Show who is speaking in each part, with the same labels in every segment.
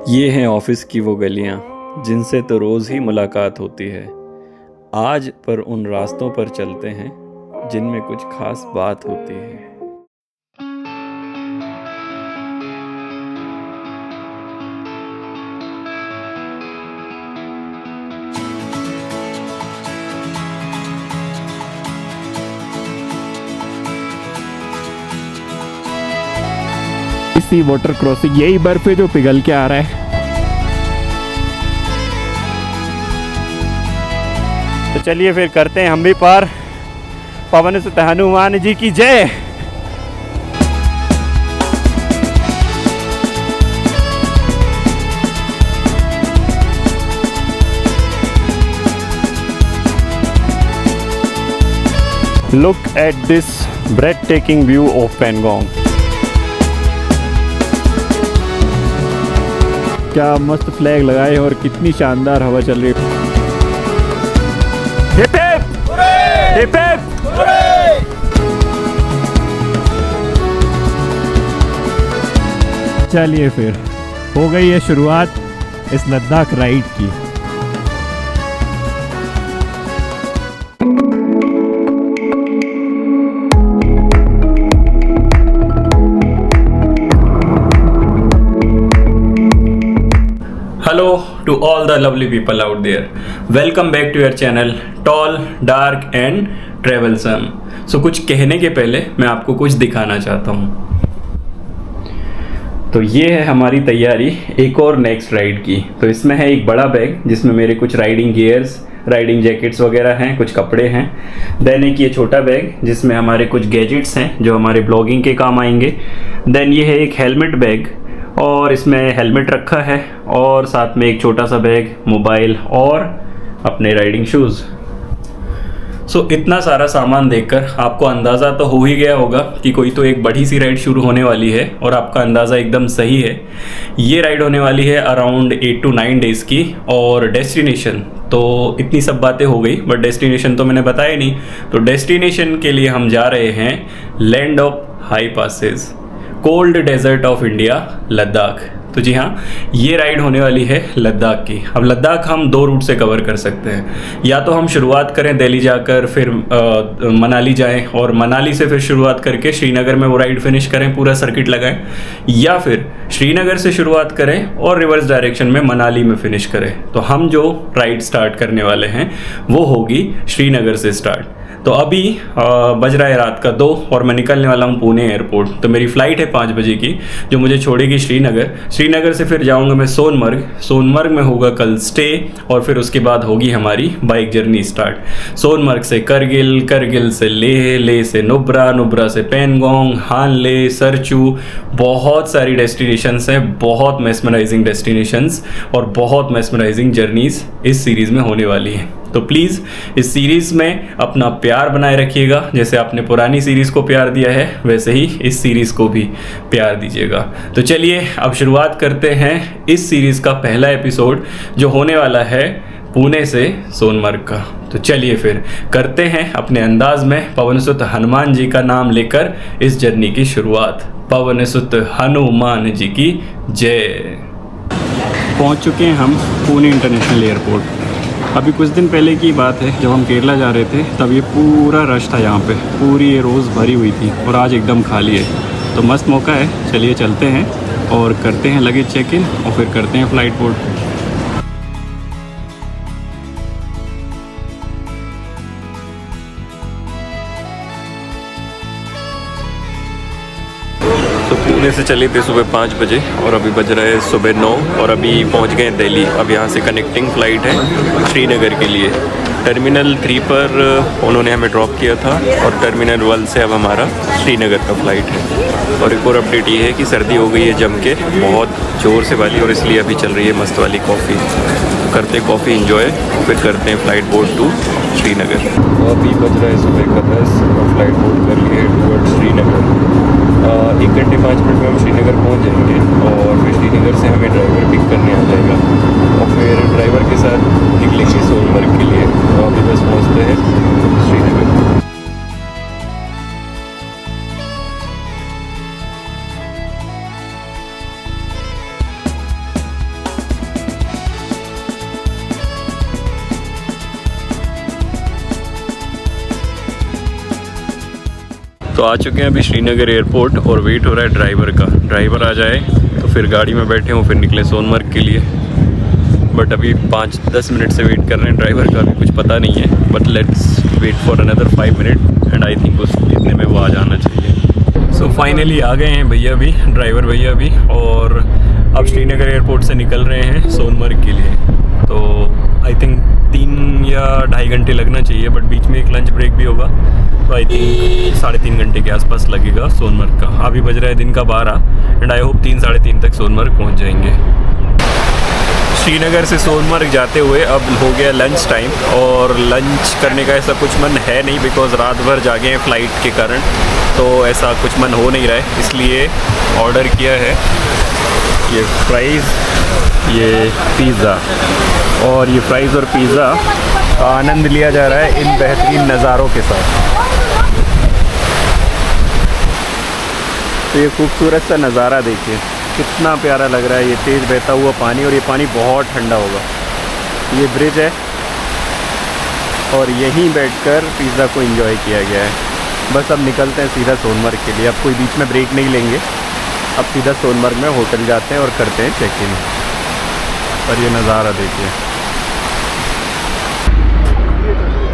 Speaker 1: ये हैं ऑफिस की वो गलियां जिनसे तो रोज़ ही मुलाकात होती है। आज पर उन रास्तों पर चलते हैं जिनमें कुछ खास बात होती है।
Speaker 2: इसी वाटर क्रॉसिंग, यही बर्फ है जो पिघल के आ रहा है। तो चलिए फिर करते हैं हम भी पार। पवन सुत हनुमान जी की जय। Look at this breathtaking view of Pangong. क्या मस्त फ्लैग लगाए और कितनी शानदार हवा चल रही है। Hip hip! Hip hip! चलिए फिर हो गई है शुरुआत इस लद्दाख राइड की।
Speaker 1: Hello to all the lovely people out there. Welcome back to your channel Tall, Dark and Troublesome. So कुछ कहने के पहले मैं आपको कुछ दिखाना चाहता हूँ। तो ये है हमारी तैयारी एक और नेक्स्ट राइड की। तो इसमें है एक बड़ा बैग जिसमें मेरे कुछ राइडिंग गियर्स, राइडिंग जैकेट्स वगैरह हैं, कुछ कपड़े हैं। देन एक ये छोटा बैग जिसमें हमारे कुछ गैजेट्स हैं जो हमारे ब्लॉगिंग के काम आएंगे। देन ये है एक हेलमेट बैग और इसमें हेलमेट रखा है और साथ में एक छोटा सा बैग, मोबाइल और अपने राइडिंग शूज़। सो इतना सारा सामान देखकर आपको अंदाज़ा तो हो ही गया होगा कि कोई तो एक बड़ी सी राइड शुरू होने वाली है और आपका अंदाज़ा एकदम सही है। ये राइड होने वाली है अराउंड 8 to 9 डेज़ की। और डेस्टिनेशन तो इतनी सब बातें हो गई, बट डेस्टिनेशन तो मैंने बताया नहीं। तो डेस्टिनेशन के लिए हम जा रहे हैं land of high passes, cold desert of India, Ladakh. तो जी हाँ, ये राइड होने वाली है लद्दाख की। अब लद्दाख हम 2 रूट से कवर कर सकते हैं। या तो हम शुरुआत करें दिल्ली जाकर, फिर मनाली जाएं और मनाली से फिर शुरुआत करके श्रीनगर में वो राइड फिनिश करें, पूरा सर्किट लगाएं। या फिर श्रीनगर से शुरुआत करें और रिवर्स डायरेक्शन में मनाली में फिनिश करें। तो हम जो राइड स्टार्ट करने वाले हैं वो होगी श्रीनगर से स्टार्ट। तो अभी बज रहा है रात का 2 और मैं निकलने वाला हूँ पुणे एयरपोर्ट। तो मेरी फ़्लाइट है 5 बजे की जो मुझे छोड़ेगी श्रीनगर। श्रीनगर से फिर जाऊँगा मैं सोनमर्ग। सोनमर्ग में होगा कल स्टे और फिर उसके बाद होगी हमारी बाइक जर्नी स्टार्ट। सोनमर्ग से करगिल, करगिल से लेह, लेह से नुब्रा, नुब्रा से पेंगोंग, हानले, सरचू। बहुत सारी डेस्टिनेशंस हैं, बहुत मेस्मराइजिंग डेस्टिनेशंस और बहुत मेस्मराइजिंग जर्नीज़ इस सीरीज़ में होने वाली हैं। तो प्लीज़ इस सीरीज़ में अपना प्यार बनाए रखिएगा। जैसे आपने पुरानी सीरीज़ को प्यार दिया है वैसे ही इस सीरीज़ को भी प्यार दीजिएगा। तो चलिए अब शुरुआत करते हैं इस सीरीज़ का पहला एपिसोड जो होने वाला है पुणे से सोनमर्ग का। तो चलिए फिर करते हैं अपने अंदाज में पवन सुत हनुमान जी का नाम लेकर इस जर्नी की शुरुआत। पवन सुत हनुमान जी की जय।
Speaker 2: पहुंच चुके हैं हम पुणे इंटरनेशनल एयरपोर्ट। अभी कुछ दिन पहले की बात है, जब हम केरला जा रहे थे तब ये पूरा रश था, यहाँ पे पूरी ये रोज़ भरी हुई थी और आज एकदम खाली है। तो मस्त मौका है, चलिए चलते हैं और करते हैं लगेज चेक इन और फिर करते हैं फ़्लाइट बोर्ड।
Speaker 1: तो पुणे से चले थे सुबह 5 बजे और अभी बज रहा है सुबह 9 और अभी पहुंच गए दिल्ली। अब यहाँ से कनेक्टिंग फ़्लाइट है श्रीनगर के लिए। टर्मिनल 3 पर उन्होंने हमें ड्रॉप किया था और टर्मिनल 1 से अब हमारा श्रीनगर का फ़्लाइट है। और एक और अपडेट ये है कि सर्दी हो गई है जम के, बहुत ज़ोर से वाली, और इसलिए अभी चल रही है मस्त वाली कॉफ़ी। करते कॉफ़ी इंजॉय और फिर करते हैं फ़्लाइट बोर्ड टू श्रीनगर। तो अभी बज रहा है सुबह का 10 और फ़्लाइट बोर्ड कर लिए टूवर्ड श्रीनगर। 1 घंटे 5 मिनट में हम श्रीनगर पहुंच जाएंगे और फिर श्रीनगर से हमें ड्राइवर पिक करने आ जाएगा और फिर ड्राइवर के साथ निकलेंगे सोनमर्ग के लिए। तो अभी बस पहुंचते हैं श्रीनगर।
Speaker 2: तो आ चुके हैं अभी श्रीनगर एयरपोर्ट और वेट हो रहा है ड्राइवर का। ड्राइवर आ जाए तो फिर गाड़ी में बैठे हों, फिर निकले सोनमर्ग के लिए। बट अभी 5-10 मिनट से वेट कर रहे हैं, ड्राइवर का अभी कुछ पता नहीं है। But let's wait for another 5 minute and I think उस इतने में वो आ जाना चाहिए। सो फाइनली आ गए हैं भैया भी, ड्राइवर भैया भी, और अब श्रीनगर एयरपोर्ट से निकल रहे हैं सोनमर्ग के लिए। तो आई थिंक 3 या 2.5 घंटे लगना चाहिए, बट बीच में एक लंच ब्रेक भी होगा, तो आई थिंक 3.5 घंटे के आसपास लगेगा सोनमर्ग का। अभी बज रहा है दिन का 12 एंड आई होप 3-3:30 तक सोनमर्ग पहुंच जाएंगे। श्रीनगर से सोनमर्ग जाते हुए अब हो गया लंच टाइम, और लंच करने का ऐसा कुछ मन है नहीं बिकॉज़ रात भर जागे हैं फ़्लाइट के कारण, तो ऐसा कुछ मन हो नहीं रहा है। इसलिए ऑर्डर किया है ये फ्राइज़, ये पिज़्ज़ा, और ये फ्राइज़ और पिज़्ज़ा का आनंद लिया जा रहा है इन बेहतरीन नज़ारों के साथ। तो ये खूबसूरत सा नज़ारा देखिए, कितना प्यारा लग रहा है। ये तेज़ बहता हुआ पानी, और ये पानी बहुत ठंडा होगा। ये ब्रिज है और यहीं बैठकर पिज़्ज़ा को एंजॉय किया गया है। बस अब निकलते हैं सीधा सोनमर्ग के लिए। अब कोई बीच में ब्रेक नहीं लेंगे, अब सीधा सोनमर्ग में होटल जाते हैं और करते हैं चेक इन। और ये नज़ारा देखिए।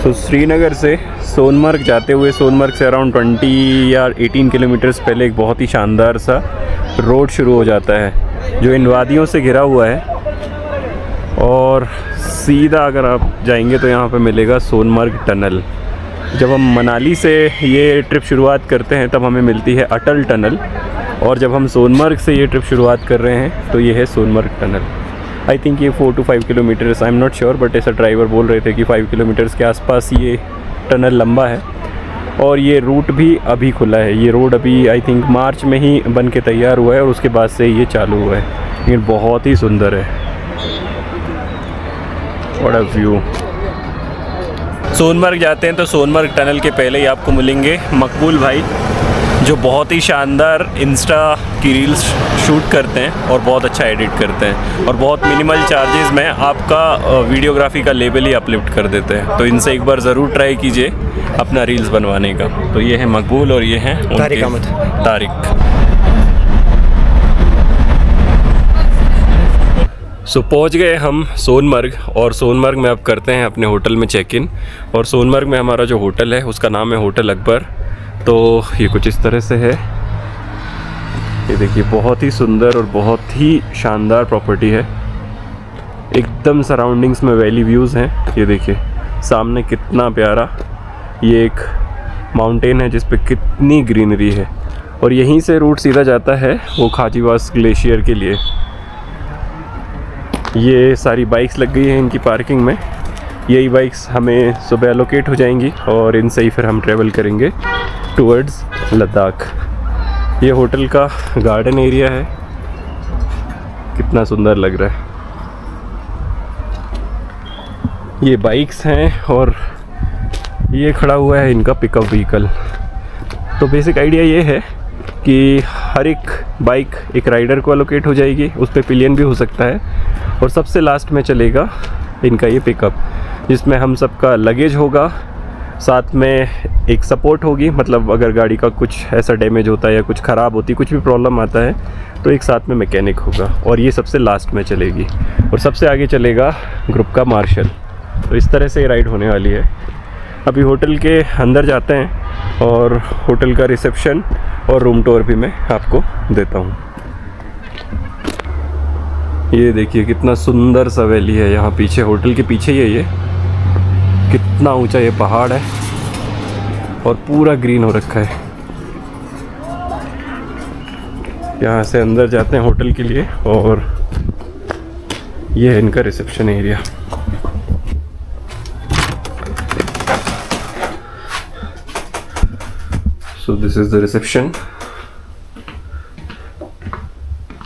Speaker 2: तो श्रीनगर से सोनमर्ग जाते हुए, सोनमर्ग से अराउंड 20 या 18 किलोमीटर्स पहले एक बहुत ही शानदार सा रोड शुरू हो जाता है जो इन वादियों से घिरा हुआ है, और सीधा अगर आप जाएंगे तो यहाँ पे मिलेगा सोनमर्ग टनल। जब हम मनाली से ये ट्रिप शुरुआत करते हैं तब हमें मिलती है अटल टनल, और जब हम सोनमर्ग से ये ट्रिप शुरुआत कर रहे हैं तो ये है सोनमर्ग टनल। आई थिंक ये 4 to 5 kilometres, I am not sure, but ऐसा ड्राइवर बोल रहे थे कि 5 किलोमीटर्स के आसपास ये टनल लंबा है। और ये रूट भी अभी खुला है, ये रोड अभी आई थिंक मार्च में ही बन के तैयार हुआ है, और उसके बाद से ये चालू हुआ है। लेकिन बहुत ही सुंदर है, व्हाट अ व्यू। सोनमर्ग जाते हैं तो सोनमर्ग टनल के पहले ही आपको मिलेंगे मकबूल भाई, जो बहुत ही शानदार इंस्टा की रील्स शूट करते हैं और बहुत अच्छा एडिट करते हैं, और बहुत मिनिमल चार्जेस में आपका वीडियोग्राफी का लेवल ही अपलिफ्ट कर देते हैं। तो इनसे एक बार ज़रूर ट्राई कीजिए अपना रील्स बनवाने का। तो ये है मकबूल और ये हैं तारिक। सो पहुंच गए हम सोनमर्ग, और सोनमर्ग में अब करते हैं अपने होटल में चेक इन। और सोनमर्ग में हमारा जो होटल है उसका नाम है होटल अकबर। तो ये कुछ इस तरह से है, ये देखिए, बहुत ही सुंदर और बहुत ही शानदार प्रॉपर्टी है। एकदम सराउंडिंग्स में वैली व्यूज़ हैं। ये देखिए सामने कितना प्यारा, ये एक माउंटेन है जिस पे कितनी ग्रीनरी है, और यहीं से रूट सीधा जाता है वो खाचीवास ग्लेशियर के लिए। ये सारी बाइक्स लग गई हैं इनकी पार्किंग में। यही बाइक्स हमें सुबह एलोकेट हो जाएंगी और इनसे ही फिर हम ट्रेवल करेंगे टुवर्ड्स लद्दाख। ये होटल का गार्डन एरिया है, कितना सुंदर लग रहा है। ये बाइक्स हैं और ये खड़ा हुआ है इनका पिकअप व्हीकल। तो बेसिक आइडिया ये है कि हर एक बाइक एक राइडर को एलोकेट हो जाएगी, उस पर पिलियन भी हो सकता है, और सबसे लास्ट में चलेगा इनका ये पिकअप, जिसमें हम सबका लगेज होगा, साथ में एक सपोर्ट होगी, मतलब अगर गाड़ी का कुछ ऐसा डैमेज होता है या कुछ ख़राब होती, कुछ भी प्रॉब्लम आता है तो एक साथ में मैकेनिक होगा, और ये सबसे लास्ट में चलेगी, और सबसे आगे चलेगा ग्रुप का मार्शल। तो इस तरह से ये राइड होने वाली है। अभी होटल के अंदर जाते हैं और होटल का रिसेप्शन और रूम टूर भी मैं आपको देता हूँ। ये देखिए कितना सुंदर सा वैली है यहाँ पीछे, होटल के पीछे ही है ये। कितना ऊंचा ये पहाड़ है और पूरा ग्रीन हो रखा है। यहाँ से अंदर जाते हैं होटल के लिए, और ये है इनका reception area. So this is the reception.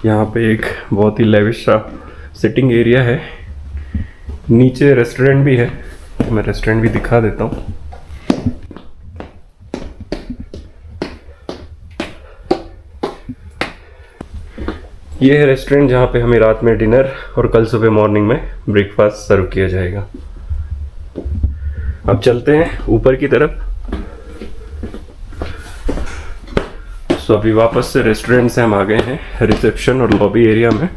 Speaker 2: यहाँ पे एक बहुत ही लेविश सा सिटिंग एरिया है, नीचे रेस्टोरेंट भी है, मैं रेस्टोरेंट भी दिखा देता हूँ। ये है रेस्टोरेंट जहाँ पे हमें रात में डिनर और कल सुबह मॉर्निंग में ब्रेकफास्ट सर्व किया जाएगा। अब चलते हैं ऊपर की तरफ। सो अभी वापस से रेस्टोरेंट से हम आ गए हैं रिसेप्शन और लॉबी एरिया में।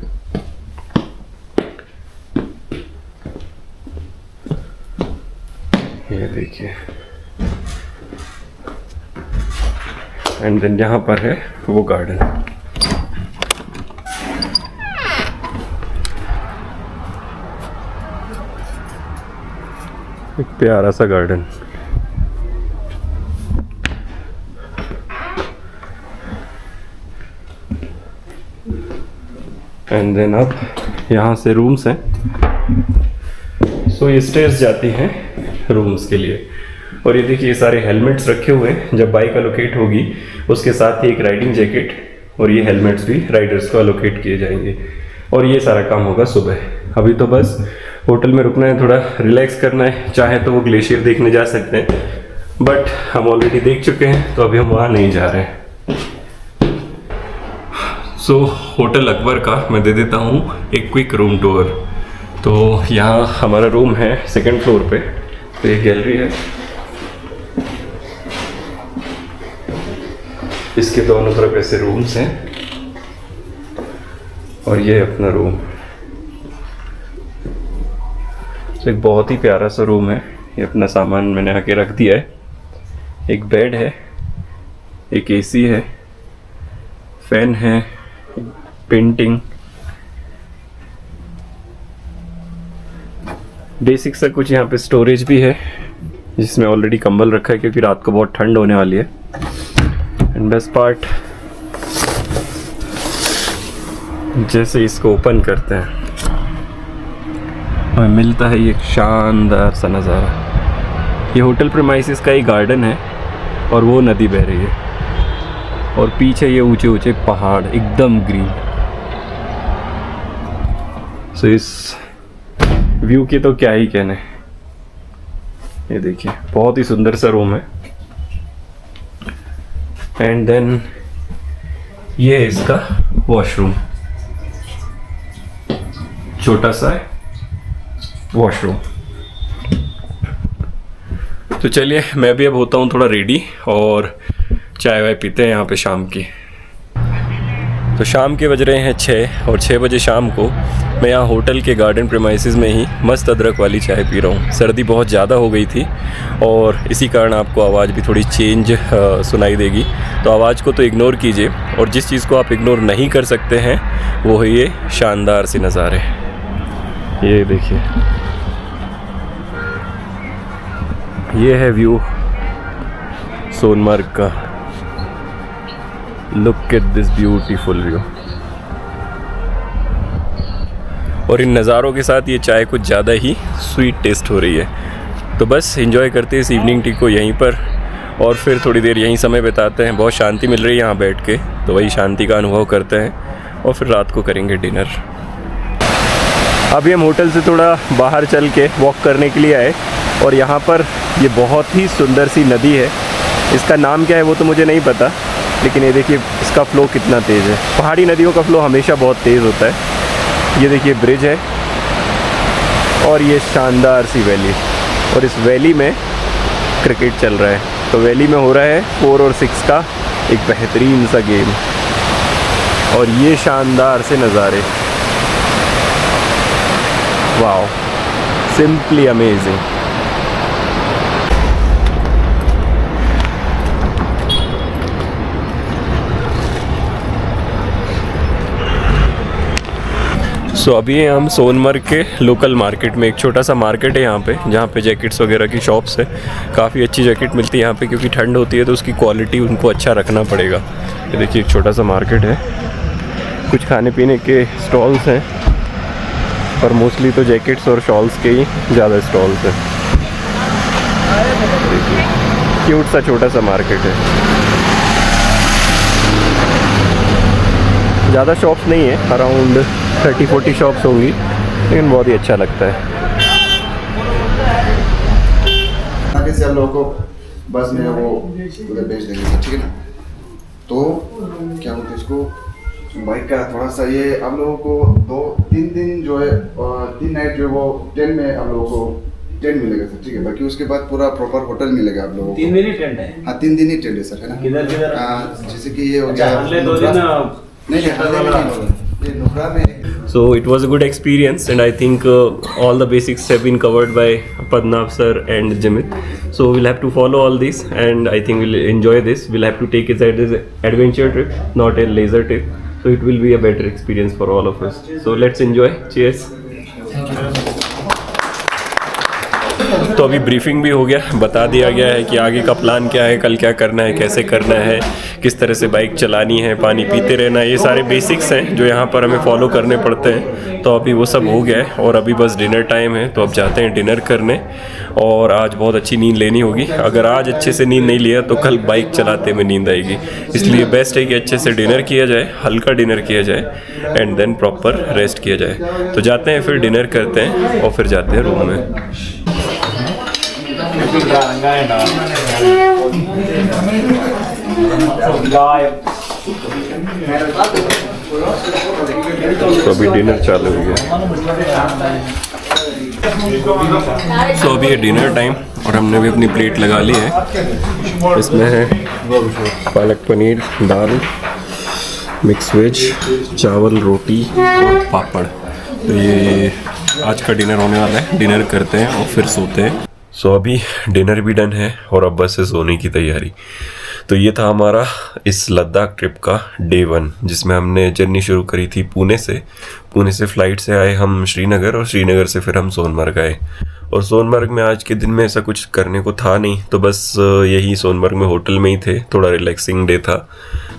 Speaker 2: ये देखिए, एंड देन यहाँ पर है वो गार्डन। एक प्यारा सा गार्डन। एंड देन अब यहाँ से रूम्स हैं। सो ये स्टेयर्स जाती हैं रूम्स के लिए। और ये देखिए, ये सारे हेलमेट्स रखे हुए हैं। जब बाइक अलोकेट होगी उसके साथ ही एक राइडिंग जैकेट और ये हेलमेट्स भी राइडर्स को अलोकेट किए जाएंगे। और ये सारा काम होगा सुबह। अभी तो बस होटल में रुकना है, थोड़ा रिलैक्स करना है। चाहे तो वो ग्लेशियर देखने जा सकते हैं, बट हम ऑलरेडी देख चुके हैं तो अभी हम वहाँ नहीं जा रहे हैं। सो होटल अकबर का मैं दे देता हूँ एक क्विक रूम टूर। तो यहाँ हमारा रूम है 2nd फ्लोर पे। तो ये गैलरी है, इसके दोनों तरफ ऐसे रूम्स हैं और ये अपना रूम। तो एक बहुत ही प्यारा सा रूम है। ये अपना सामान मैंने आके रख दिया है। एक बेड है, एक एसी है, फैन है, पेंटिंग, बेसिक सा कुछ यहाँ पे स्टोरेज भी है जिसमें ऑलरेडी कंबल रखा है क्योंकि रात को बहुत ठंड होने वाली है। एंड बेस्ट पार्ट, जैसे इसको ओपन करते हैं हमें मिलता है ये शानदार सा नज़ारा। ये होटल प्रीमाइसेस का ही गार्डन है और वो नदी बह रही है और पीछे ये ऊंचे ऊंचे पहाड़ एकदम ग्रीन। सो इस व्यू के तो क्या ही कहने। ये देखिए, बहुत ही सुंदर सा रूम है। एंड देन ये है इसका वॉशरूम, छोटा सा है वॉशरूम। तो चलिए, मैं भी अब होता हूँ थोड़ा रेडी और चाय वाय पीते हैं यहाँ पे शाम की। तो शाम के बज रहे हैं 6 और 6 बजे शाम को मैं यहाँ होटल के गार्डन प्रीमाइसेस में ही मस्त अदरक वाली चाय पी रहा हूँ। सर्दी बहुत ज़्यादा हो गई थी और इसी कारण आपको आवाज़ भी थोड़ी चेंज सुनाई देगी। तो आवाज़ को तो इग्नोर कीजिए और जिस चीज़ को आप इग्नोर नहीं कर सकते हैं वो है ये शानदार से नज़ारे। ये देखिए, ये है व्यू सोनमर्ग का। Look at this beautiful view. और इन नज़ारों के साथ ये चाय कुछ ज़्यादा ही स्वीट टेस्ट हो रही है। तो बस एंजॉय करते हैं इस इवनिंग टी को यहीं पर और फिर थोड़ी देर यहीं समय बिताते हैं। बहुत शांति मिल रही है यहाँ बैठ के, तो वही शांति का अनुभव करते हैं और फिर रात को करेंगे डिनर। अभी हम होटल से थोड़ा बाहर चल के वॉक करने के लिए आए और यहाँ पर ये बहुत ही सुंदर सी नदी है। इसका नाम क्या है वो तो मुझे नहीं पता, लेकिन ये देखिए इसका फ़्लो कितना तेज़ है। पहाड़ी नदियों का फ़्लो हमेशा बहुत तेज़ होता है। ये देखिए ब्रिज है और ये शानदार सी वैली, और इस वैली में क्रिकेट चल रहा है। तो वैली में हो रहा है 4 और 6 का एक बेहतरीन सा गेम और ये शानदार से नज़ारे। Wow, simply amazing. सो अभी हम सोनमर्ग के लोकल मार्केट में। एक छोटा सा मार्केट है यहाँ पे जहाँ पे जैकेट्स वगैरह की शॉप्स है। काफ़ी अच्छी जैकेट मिलती है यहाँ पे क्योंकि ठंड होती है तो उसकी क्वालिटी उनको अच्छा रखना पड़ेगा। ये देखिए एक छोटा सा मार्केट है, कुछ खाने पीने के स्टॉल्स हैं पर मोस्टली तो जैकेट्स और शॉल्स के ही ज़्यादा स्टॉल्स हैं। देखिए क्यूट सा छोटा सा मार्केट है, ज़्यादा शॉप्स नहीं है, अराउंड 30-40 शॉप्स होंगी, लेकिन बहुत ही अच्छा लगता है।
Speaker 3: आगे से हम लोगों को बस में वो उधर भेज देंगे, ठीक है ना। तो क्या बोलते हैं इसको, बाइक का थोड़ा सा ये हम लोगों को 2-3 दिन जो है 3 नाइट जो है वो ट्रेन में हम लोगों को टेंट मिलेगा सर, ठीक है। बाकी उसके बाद पूरा प्रॉपर होटल मिलेगा आप लोगों को।
Speaker 4: 3 दिन ही टेंट है?
Speaker 3: हाँ 3 दिन ही टेंट है सर, है ना।
Speaker 4: किधर
Speaker 3: जैसे कि ये हो गया
Speaker 4: अगले 2 दिन
Speaker 3: नहीं ये नुब्रा में।
Speaker 5: So it was a good experience, and I think all the basics have been covered by Padmanabh sir and Jimit. So we'll have to follow all this, and I think we'll enjoy this. We'll have to take it as an adventure trip, not a leisure trip. So it will be a better experience for all of us. So let's enjoy. Cheers. तो अभी briefing भी हो गया, बता दिया गया है कि आगे का प्लान क्या है, कल क्या करना है, कैसे करना है, किस तरह से बाइक चलानी है, पानी पीते रहना है। ये सारे बेसिक्स हैं जो यहाँ पर हमें फॉलो करने पड़ते हैं। तो अभी वो सब हो गया है और अभी बस डिनर टाइम है, तो अब जाते हैं डिनर करने। और आज बहुत अच्छी नींद लेनी होगी। अगर आज अच्छे से नींद नहीं लिया तो कल बाइक चलाते में नींद आएगी। इसलिए बेस्ट है कि अच्छे से डिनर किया जाए, हल्का डिनर किया जाए एंड देन प्रॉपर रेस्ट किया जाए। तो जाते हैं, फिर डिनर करते हैं और फिर जाते हैं रूम में। तो अभी डिनर चालू हो गया। तो अभी है डिनर टाइम और हमने भी अपनी प्लेट लगा ली है। इसमें है पालक पनीर, दाल, मिक्स वेज, चावल, रोटी और पापड़। तो ये आज का डिनर होने वाला है। डिनर करते हैं और फिर सोते हैं। सो अभी डिनर भी डन है और अब बस से सोने की तैयारी। तो ये था हमारा इस लद्दाख ट्रिप का डे 1, जिसमें हमने जर्नी शुरू करी थी पुणे से फ़्लाइट से आए हम श्रीनगर और श्रीनगर से फिर हम सोनमर्ग आए। और सोनमर्ग में आज के दिन में ऐसा कुछ करने को था नहीं, तो बस यही सोनमर्ग में होटल में ही थे। थोड़ा रिलैक्सिंग डे था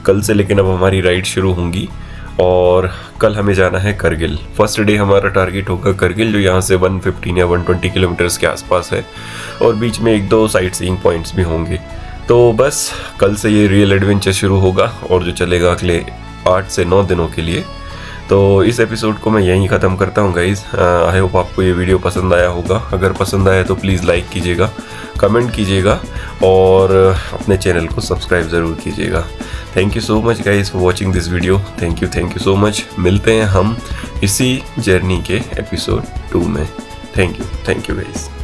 Speaker 5: कल से, लेकिन अब हमारी राइड शुरू होंगी और कल हमें जाना है करगिल। फर्स्ट डे हमारा टारगेट होगा करगिल, जो यहाँ से 115 या 120 किलोमीटर्स के आसपास है और बीच में 1-2 साइट सीइंग पॉइंट्स भी होंगे। तो बस कल से ये रियल एडवेंचर शुरू होगा और जो चलेगा अगले 8 से 9 दिनों के लिए। तो इस एपिसोड को मैं यहीं ख़त्म करता हूँ गाइज़। आई होप आपको ये वीडियो पसंद आया होगा। अगर पसंद आया तो प्लीज़ लाइक कीजिएगा, कमेंट कीजिएगा और अपने चैनल को सब्सक्राइब ज़रूर कीजिएगा। Thank you so much guys for watching this video. Thank you so much. मिलते हैं हम इसी जर्नी के एपिसोड 2 में। Thank you guys.